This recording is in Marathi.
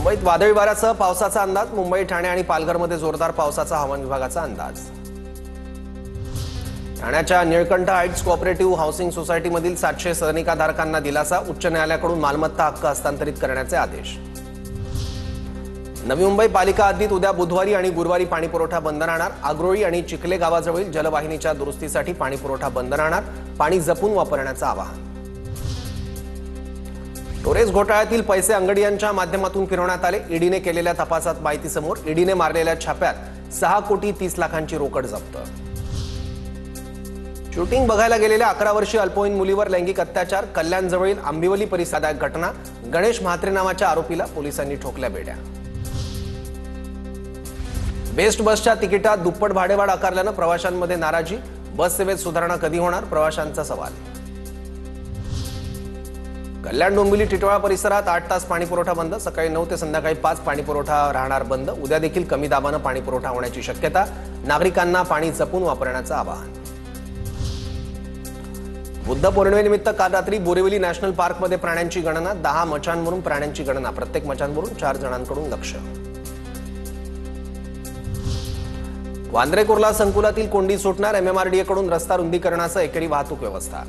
मुंबईत वादळी वाऱ्यासह पावसाचा अंदाज। मुंबई, ठाणे आणि पालघरमध्ये जोरदार पावसाचा हवामान विभागाचा अंदाज। ठाण्याच्या निळकंठ हाईट्स कोऑपरेटिव्ह हाऊसिंग सोसायटीमधील 700 सदनिकाधारकांना दिलासा। उच्च न्यायालयाकडून मालमत्ता हक्क हस्तांतरित करण्याचे आदेश। नवी मुंबई पालिका हद्दीत उद्या बुधवारी आणि गुरुवारी पाणीपुरवठा बंद राहणार। आग्रोळी आणि चिखले गावाजवळील जलवाहिनीच्या दुरुस्तीसाठी पाणीपुरवठा बंद राहणार। पाणी जपून वापरण्याचं आवाहन। टोरेस घोटाळ्यातील पैसे अंगडियांच्या माध्यमातून फिरवण्यात आले। ईडीने केलेल्या तपासात माहिती समोर। ईडीने मारलेल्या छाप्यात 6 कोटी 30 लाखांची रोकड जप्त। शूटिंग बघायला गेलेल्या 11 वर्षीय अल्पवयीन मुलीवर लैंगिक अत्याचार। कल्याणजवळील आंबिवली परिसरात घटना। गणेश म्हात्रे नावाच्या आरोपीला पोलिसांनी ठोकल्या बेड्या। बेस्ट बसच्या तिकिटात दुप्पट भाडेवाढ आकारल्यानं प्रवाशांमध्ये नाराजी। बस सेवेत सुधारणा कधी होणार, प्रवाशांचा सवाल। कल्याण डोंबिवली टिटवाळा परिसरात 8 तास पाणीपुरवठा बंद। सकाळी 9 ते संध्याकाळी 5 पाणीपुरवठा राहणार बंद। उद्या देखील कमी दाबानं पाणीपुरवठा होण्याची शक्यता। नागरिकांना पाणी जपून वापरण्याचं आवाहन। बुद्ध पौर्णिमेनिमित्त काल रात्री बोरिवली नॅशनल पार्कमध्ये प्राण्यांची गणना। 10 मचांवरून प्राण्यांची गणना। प्रत्येक मचांवरून 4 जणांकडून लक्ष। वांद्रे कुर्ला संकुलातील कोंडी सुटणार। MMRDA कडून रस्ता रुंदीकरणासह एकेरी वाहतूक व्यवस्था।